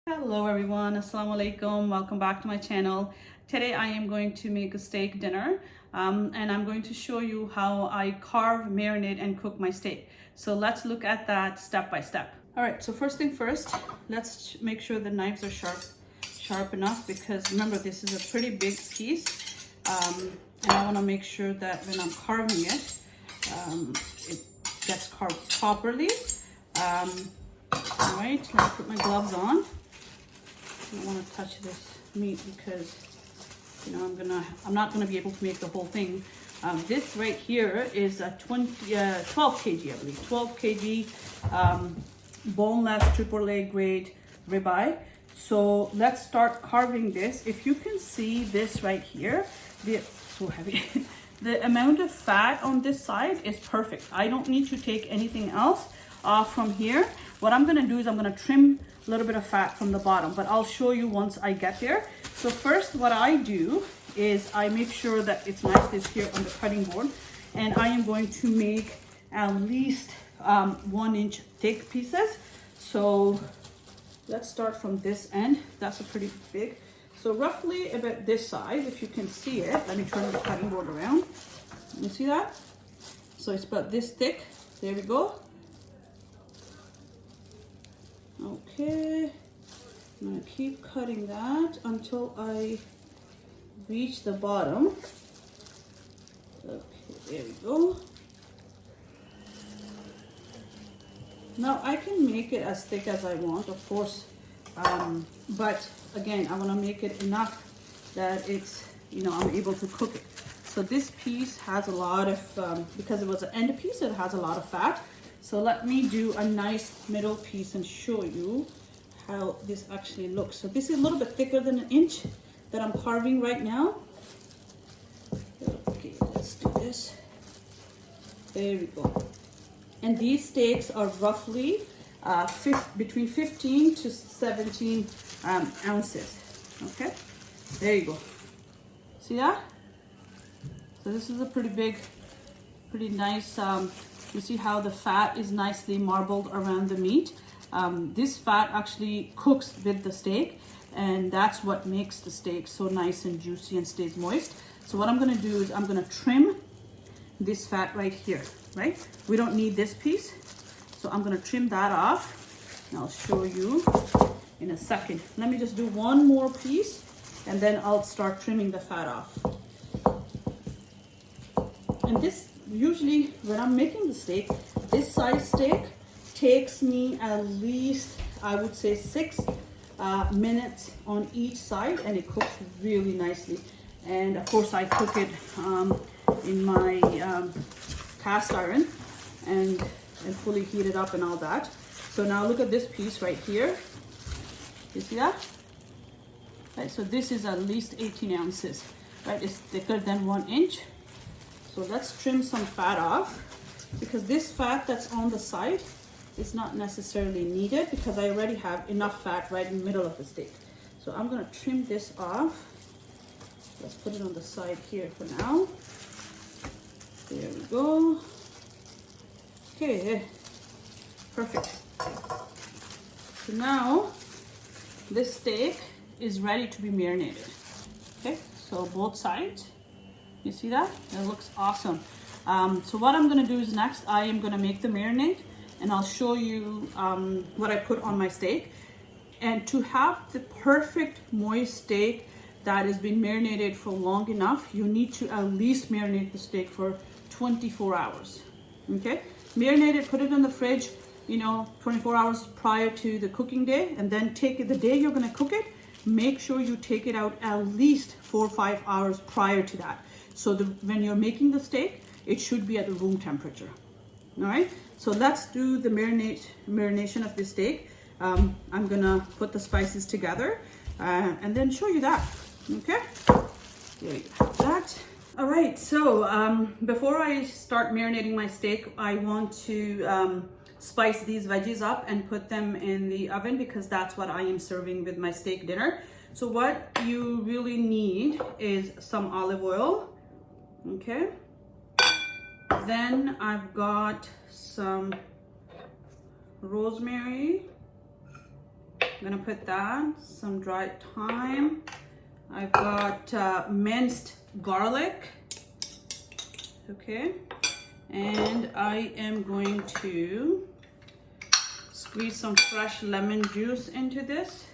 Hello everyone, assalamu alaikum, welcome back to my channel. Today I am going to make a steak dinner and I'm going to show you how I carve, marinate and cook my steak. So let's look at that step by step. Alright, so first thing first, let's make sure the knives are sharp enough, because remember this is a pretty big piece and I want to make sure that when I'm carving it, it gets carved properly. Alright, let me put my gloves on. I don't want to touch this meat because, you know, I'm not gonna be able to make the whole thing. This right here is a 12 kg, I believe, 12 kg boneless triple leg grade ribeye. So let's start carving this. If you can see this right here, so heavy. The amount of fat on this side is perfect. I don't need to take anything else off from here. What I'm gonna do is I'm gonna trim a little bit of fat from the bottom, but I'll show you once I get there. So first what I do is I make sure that it's nicely here on the cutting board, and I am going to make at least 1 inch thick pieces. So let's start from this end. That's a pretty big. So roughly about this size, if you can see it. Let me turn the cutting board around. You see that? So it's about this thick. There we go. Okay, I'm gonna keep cutting that until I reach the bottom. Okay, there we go. Now I can make it as thick as I want, of course, but again, I want to make it enough that it's, you know, I'm able to cook it. So this piece has a lot of, because it was an end piece, it has a lot of fat. So let me do a nice middle piece and show you how this actually looks. So this is a little bit thicker than 1 inch that I'm carving right now. Okay, let's do this. There we go. And these steaks are roughly between 15 to 17 ounces. Okay, there you go. See that? So this is a pretty big, pretty nice. You see how the fat is nicely marbled around the meat. This fat actually cooks with the steak, and that's what makes the steak so nice and juicy and stays moist. So what I'm gonna do is I'm gonna trim this fat right here, right? We don't need this piece. So I'm gonna trim that off, and I'll show you in a second. Let me just do one more piece, and then I'll start trimming the fat off. And this, usually when I'm making the steak, this size steak takes me at least, I would say 6 minutes on each side, and it cooks really nicely. And of course I cook it in my cast iron and fully heat it up and all that. So now look at this piece right here. You see that? Right, so this is at least 18 ounces, right? It's thicker than 1 inch. So let's trim some fat off, because this fat that's on the side is not necessarily needed, because I already have enough fat right in the middle of the steak. So I'm gonna trim this off. Let's put it on the side here for now. There we go. Okay, perfect. So now this steak is ready to be marinated. Okay, so both sides. You see that? That looks awesome. So what I'm gonna do is next, I am gonna make the marinade, and I'll show you what I put on my steak. And to have the perfect moist steak that has been marinated for long enough, you need to at least marinate the steak for 24 hours. Okay? Marinate it, put it in the fridge, you know, 24 hours prior to the cooking day, and then take it the day you're gonna cook it. Make sure you take it out at least 4 or 5 hours prior to that. So when you're making the steak, it should be at the room temperature. All right, so let's do the marination of this steak. I'm gonna put the spices together and then show you that. Okay, there you have that. All right, so before I start marinating my steak, I want to spice these veggies up and put them in the oven, because that's what I am serving with my steak dinner. So what you really need is some olive oil. Okay, then I've got some rosemary, I'm gonna put that, some dried thyme. I've got minced garlic, okay? And I am going to squeeze some fresh lemon juice into this.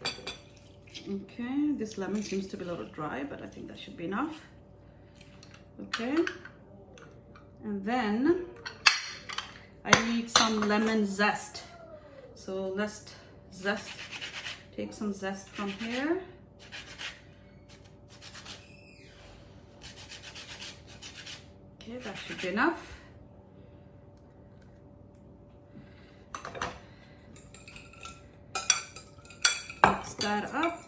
Okay, this lemon seems to be a little dry, but I think that should be enough. Okay, and then I need some lemon zest. So let's take some zest from here. Okay, that should be enough. Mix that up.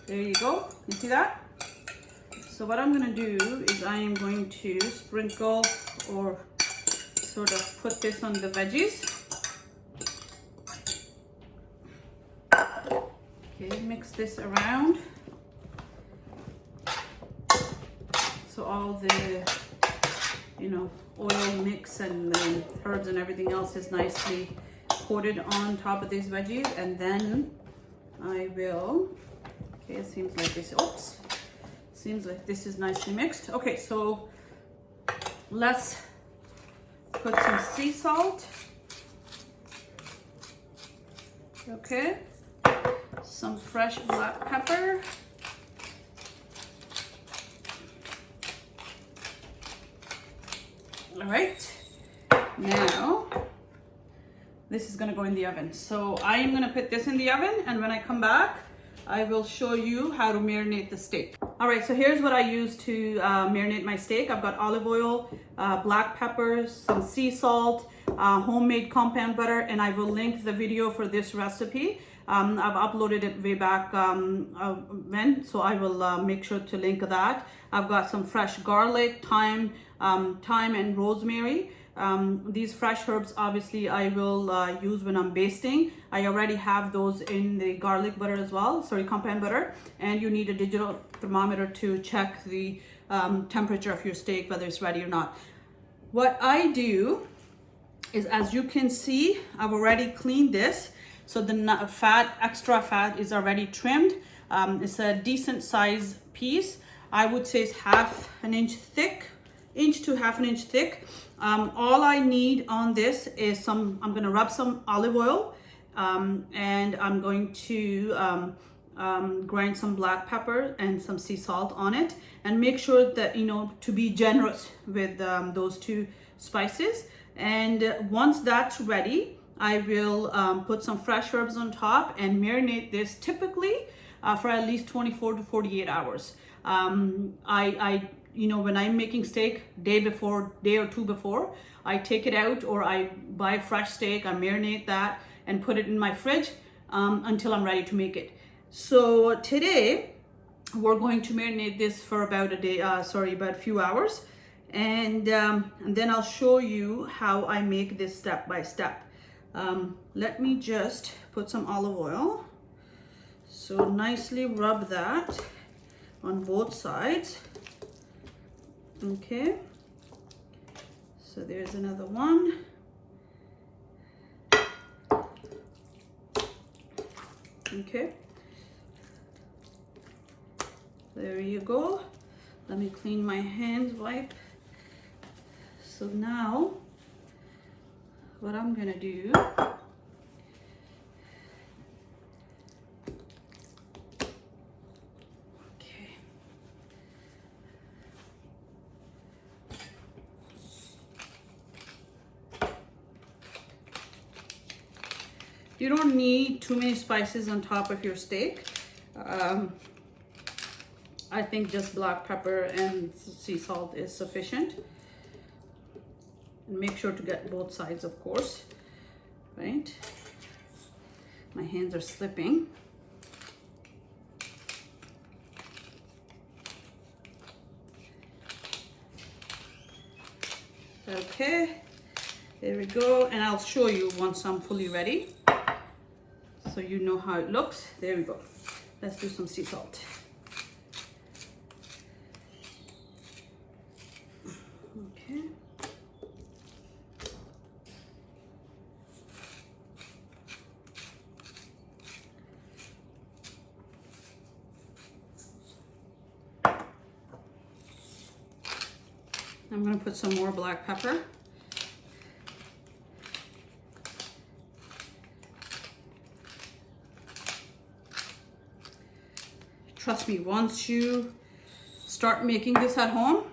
There you go. You see that? So what I'm gonna do is I am going to sprinkle or sort of put this on the veggies. Okay, mix this around. So all the, you know, oil mix and the herbs and everything else is nicely coated on top of these veggies. And then I will, okay, it seems like this, oops, seems like this is nicely mixed. Okay, so let's put some sea salt. Okay, some fresh black pepper. All right, now this is gonna go in the oven. So I am gonna put this in the oven, and when I come back, I will show you how to marinate the steak. All right, so here's what I use to marinate my steak. I've got olive oil, black peppers, some sea salt, homemade compound butter, and I will link the video for this recipe. I've uploaded it way back when, so I will make sure to link that. I've got some fresh garlic, thyme and rosemary. These fresh herbs, obviously, I will use when I'm basting. I already have those in the garlic butter as well, sorry, compound butter. And you need a digital thermometer to check the temperature of your steak, whether it's ready or not. What I do is, as you can see, I've already cleaned this. So the fat, extra fat is already trimmed. It's a decent size piece. I would say it's half an inch thick, inch to half an inch thick. All I need on this is I'm gonna rub some olive oil, and I'm going to grind some black pepper and some sea salt on it, and make sure that, you know, to be generous with those two spices. And once that's ready, I will put some fresh herbs on top and marinate this typically for at least 24 to 48 hours. You know, when I'm making steak, day or two before, I take it out, or I buy fresh steak, I marinate that and put it in my fridge until I'm ready to make it. So today we're going to marinate this for about a day, about a few hours. And then I'll show you how I make this step by step. Let me just put some olive oil. So nicely rub that on both sides. Okay, so there's another one. Okay, there you go. Let me clean my hands, wipe. So now what I'm gonna do, you don't need too many spices on top of your steak. I think just black pepper and sea salt is sufficient. And make sure to get both sides, of course, right? My hands are slipping. Okay, there we go. And I'll show you once I'm fully ready, so you know how it looks. There we go. Let's do some sea salt. Okay. I'm gonna put some more black pepper. Trust me, once you start making this at home,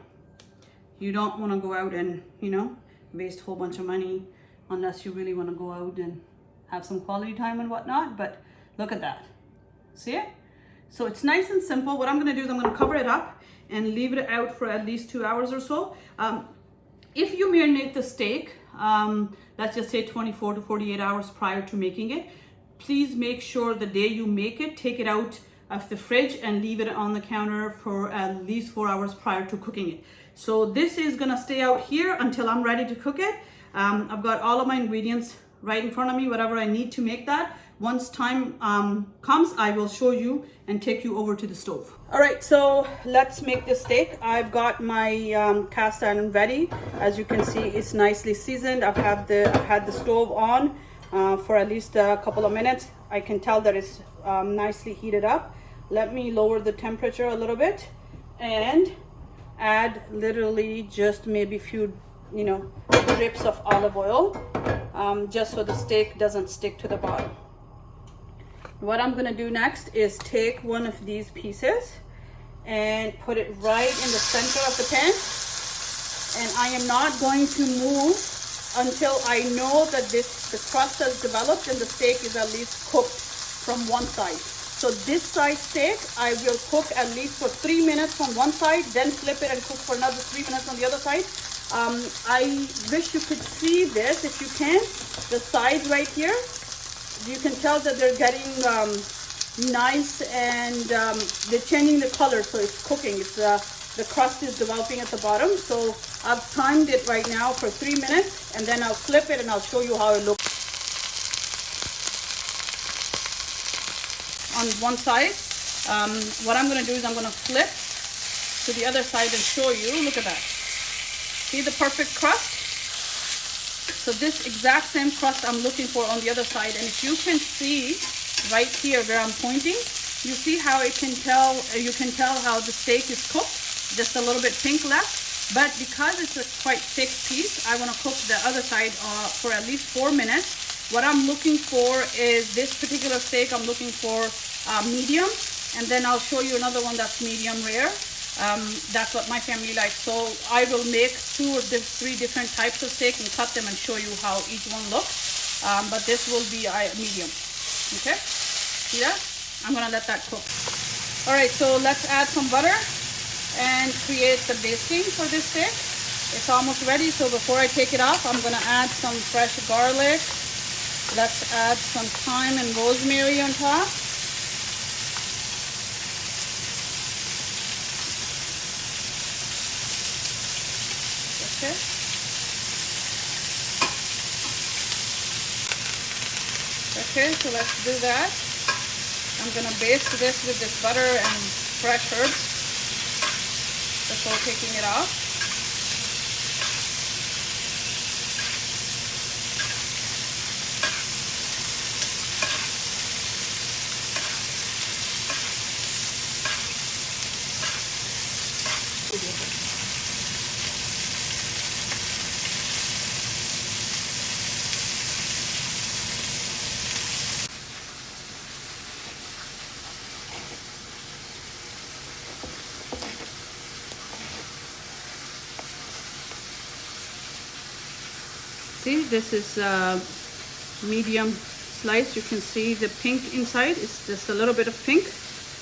you don't want to go out and, you know, waste a whole bunch of money unless you really want to go out and have some quality time and whatnot. But look at that. See it? So it's nice and simple. What I'm going to do is I'm going to cover it up and leave it out for at least 2 hours or so. If you marinate the steak, let's just say 24 to 48 hours prior to making it, please make sure the day you make it, take it out of the fridge and leave it on the counter for at least 4 hours prior to cooking it. So this is gonna stay out here until I'm ready to cook it. I've got all of my ingredients right in front of me, whatever I need to make that. Once time comes, I will show you and take you over to the stove. All right, so let's make the steak. I've got my cast iron ready. As you can see, it's nicely seasoned. I've had the stove on for at least a couple of minutes. I can tell that it's nicely heated up. Let me lower the temperature a little bit and add literally just maybe a few, you know, drips of olive oil, just so the steak doesn't stick to the bottom. What I'm gonna do next is take one of these pieces and put it right in the center of the pan. And I am not going to move until I know that the crust has developed and the steak is at least cooked from one side. So this side steak, I will cook at least for 3 minutes from one side, then flip it and cook for another 3 minutes on the other side. I wish you could see this, if you can, the sides right here. You can tell that they're getting nice and they're changing the color, so it's cooking. It's the crust is developing at the bottom. So I've timed it right now for 3 minutes, and then I'll flip it and I'll show you how it looks. On one side, what I'm going to do is I'm going to flip to the other side and show you. Look at that. See the perfect crust? So this exact same crust I'm looking for on the other side. And if you can see right here where I'm pointing, you see how you can tell how the steak is cooked, just a little bit pink left. But because it's a quite thick piece, I want to cook the other side for at least 4 minutes. What I'm looking for is this particular steak, I'm looking for medium, and then I'll show you another one that's medium rare. That's what my family likes. So I will make 2 or 3 different types of steak and cut them and show you how each one looks. But this will be medium. Okay, see that? I'm gonna let that cook. All right, so let's add some butter and create the basting for this steak. It's almost ready, so before I take it off, I'm gonna add some fresh garlic. Let's add some thyme and rosemary on top. Okay. Okay, so let's do that. I'm gonna baste this with this butter and fresh herbs before taking it off. See, this is medium slice. You can see the pink inside. It's just a little bit of pink.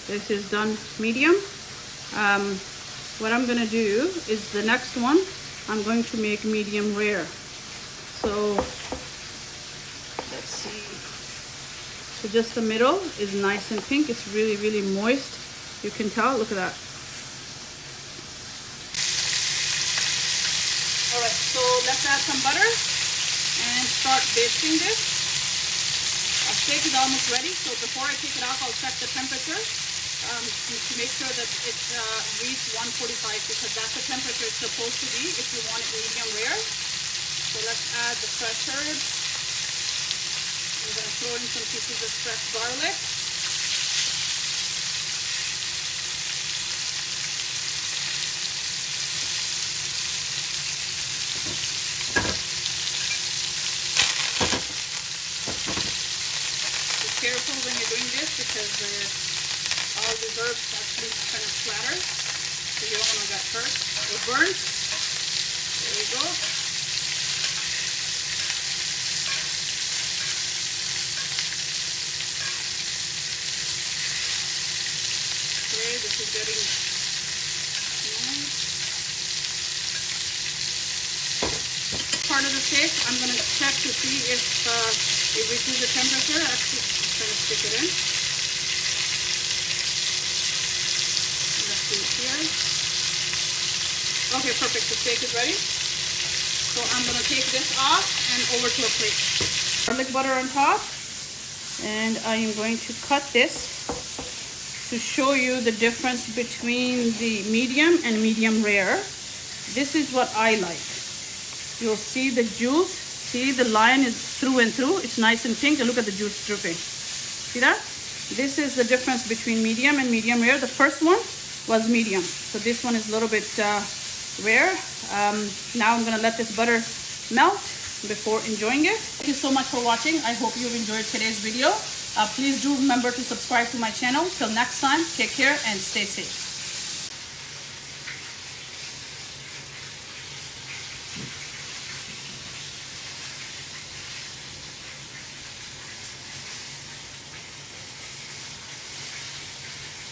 This is done medium. What I'm gonna do is the next one, I'm going to make medium rare. So let's see. So just the middle is nice and pink. It's really, really moist. You can tell, look at that. All right, so let's add some butter and start basting this. Our steak is almost ready, so before I take it off, I'll check the temperature to make sure that it's reached 145, because that's the temperature it's supposed to be if you want it medium rare. So let's add the fresh herbs. I'm going to throw in some pieces of fresh garlic. all the herbs actually kind of splatter, so you don't want to get hurt or burned. There we go. Okay, this is getting nice. Part of the steak, I'm going to check to see if it reaches the temperature. Actually, I'm going to stick it in. Let's see it here. Okay, perfect. The steak is ready. So I'm going to take this off and over to a plate. Garlic butter on top. And I am going to cut this to show you the difference between the medium and medium rare. This is what I like. You'll see the juice. See, the line is through and through. It's nice and pink. And look at the juice dripping. See that? This is the difference between medium and medium rare. The first one was medium. So this one is a little bit rare. Now I'm going to let this butter melt before enjoying it. Thank you so much for watching. I hope you've enjoyed today's video. Please do remember to subscribe to my channel. Till next time, take care and stay safe.